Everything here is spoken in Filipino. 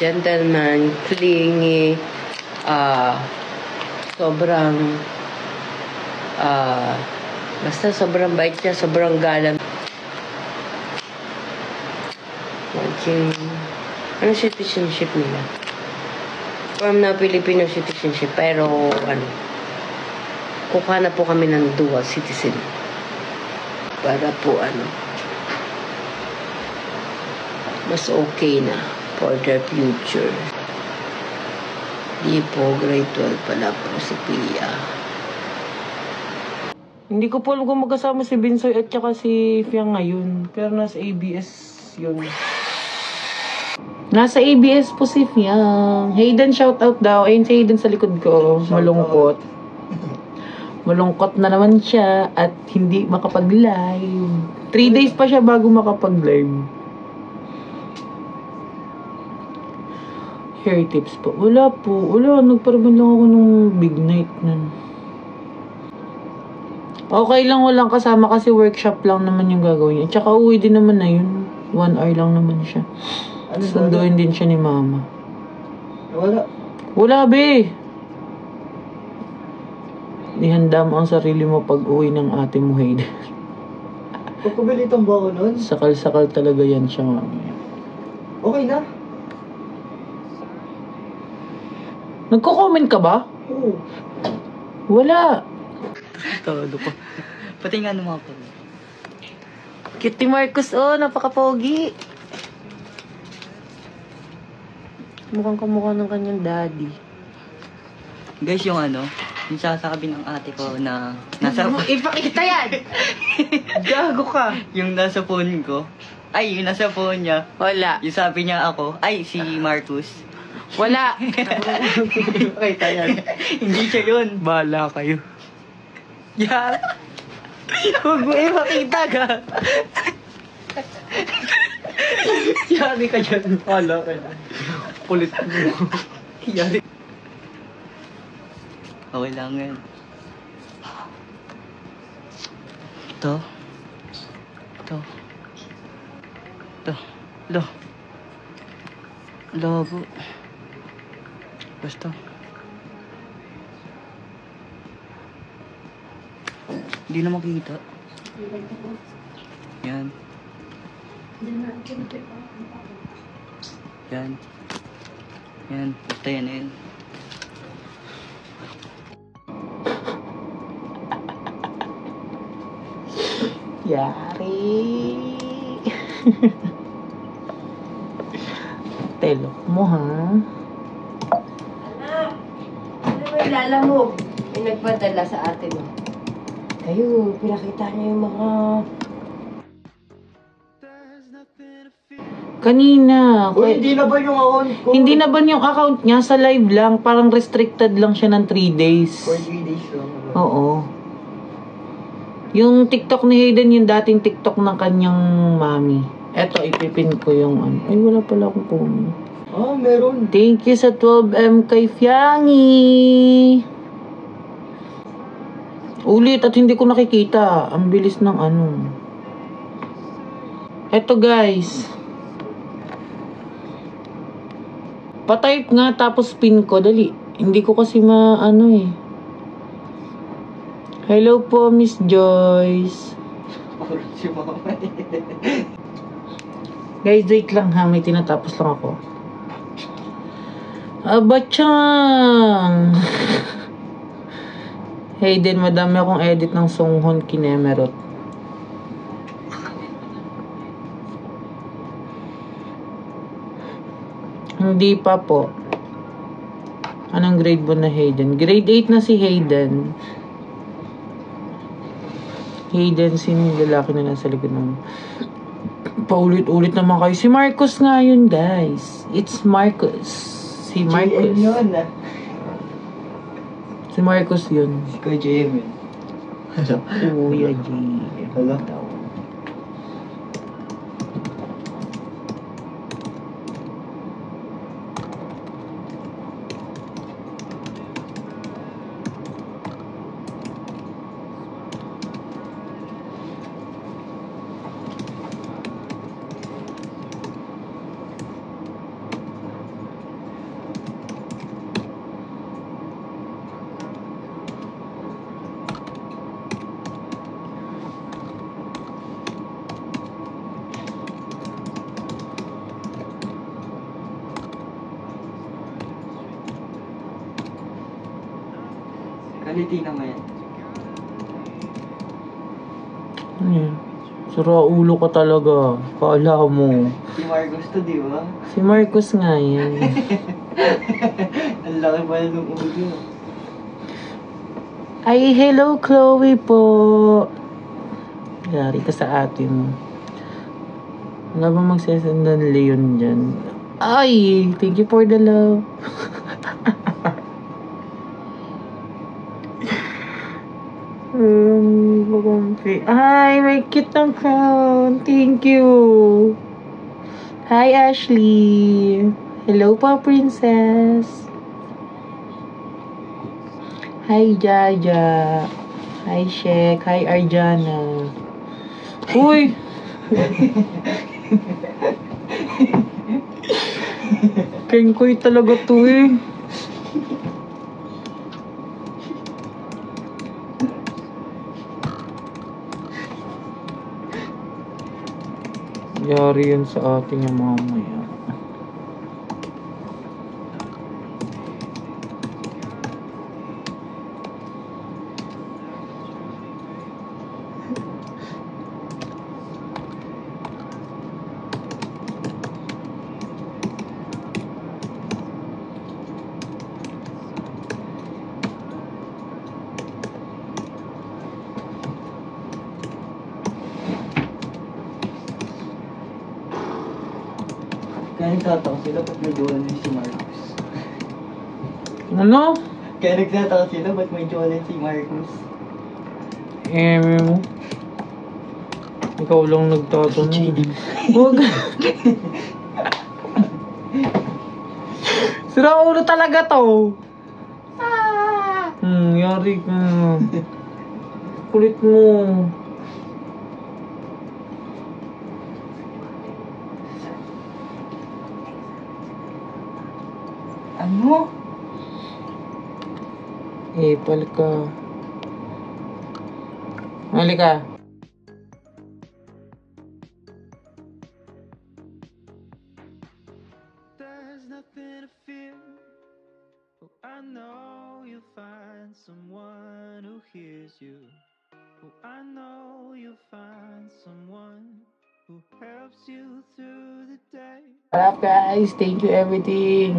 gentleman, clingy, sobrang, basta sobrang bait niya, sobrang galang. Ano citizenship nila? Form na Filipino citizenship, pero kukuha na po kami ng dual citizen. Para po mas okay na for their future. Di po, grade 12 pala po si Pia. Hindi ko po alam kung magkasama si Binsoy at saka si Fiang ngayon. Pero nasa ABS yun. Nasa ABS po si Fiang. Hayden, shoutout daw. Ayun si Hayden sa likod ko. Malungkot. Malungkot na naman siya at hindi makapag-live. 3 days pa siya bago makapag-live. Hair tips po. Wala po. Wala. Nagparaban lang ako nung big night nun. Okay lang walang kasama kasi workshop lang naman yung gagawin niya. Tsaka uwi din naman na yun. 1 hour lang naman siya. Sunduin din siya ni mama. Wala. Wala, be. Ihanda mo ang sarili mo pag uwi ng ate mo, Hayden. Pagpabilitan ba ako nun? Sakal-sakal talaga yan siya, mami. Okay na. Nagko-comment ka ba? Oo. Wala. Todo ko. Pati nga naman ako. Cute ni Marcos, oh. Napaka-pogi. Mukhang kamukha ng kanyang daddy. Guys, yung yung sasabi ng ate ko na nasa... Ipakita yan! Gago ka! yung nasa phone ko. Ay, yung nasa phone niya. Wala. Yung sabi niya ako. Ay, si Marcus. Wala. Pakita yan. Hindi siya yun. Bahala kayo. Yeah. Huwag mo ipakita ka. Yari ka dyan. Bahala kayo. Kulit mo. Yari. Okay lang yan. Ito. Ito. Ito. Lo. Lobo. Basta. Hindi na makita. Yan. Yan. Yan. Basta yan yan. Yari. Telok mo, ha? Ano ba ilalamog? May nagpadala sa atin, oh. Kayo, pinakita niya yung mga... Kanina. Uy, hindi na ba yung account ko? Hindi na ba yung account niya sa live lang? Parang restricted lang siya ng 3 days. For 3 days lang. Oo. Yung TikTok ni Hayden, yung dating TikTok ng kanyang mami. Eto, ipipin ko yung Ay, wala pala akong comment. Ah, meron. Thank you sa 12M kay Fiangi. Ulit at hindi ko nakikita. Ang bilis ng Eto, guys. Patype nga tapos pin ko. Dali. Hindi ko kasi Hello po, Miss Joyce. Si mama. Guys, wait lang ha. May tinatapos lang ako. Abachang! Hayden, madami akong edit ng Songhon Kinemerot. Hindi pa po. Anong grade mo na Hayden? Grade 8 na si Hayden. Hayden, sino yung lalaki na nasa likod ng... Paulit-ulit naman kayo. Si Marcos nga yun, guys. It's Marcos. Si Marcos. JM yun, Si Marcos yun. Si Kuya JM yun. Hello? Kuya G. Hello? Malitina mo yan. Ano? Sura ulo ka talaga. Kala mo. Si Marcos to, di ba? Si Marcos nga yan. Ang laki pala ng ulo. Ay, hello Chloe po. Yari ka sa ate mo. Wala ba magsasend ng Leon dyan? Ay, thank you for the love. Ay, may cute ng crown. Thank you. Hi, Ashley. Hello po, princess. Hi, Jaja. Hi, Shek. Hi, Arjana. Uy! Kengkoy talaga to eh. Yari yan sa ating yung mamaya. Kaya nagtataka sila ba't may jowa na si Marcos. Ano? Kaya nagtataka sila ba't may jowa na si Marcos. Mo. Ikaw lang nagtatanong. Huwag. Sira ulo talaga to. Yari ka. Kulit mo. Ano? Pal ka. Halika. There's nothing to fear. Oh, I know you'll find someone who hears you. Oh, I know you'll find someone who helps you through the day. What up guys? Thank you everything.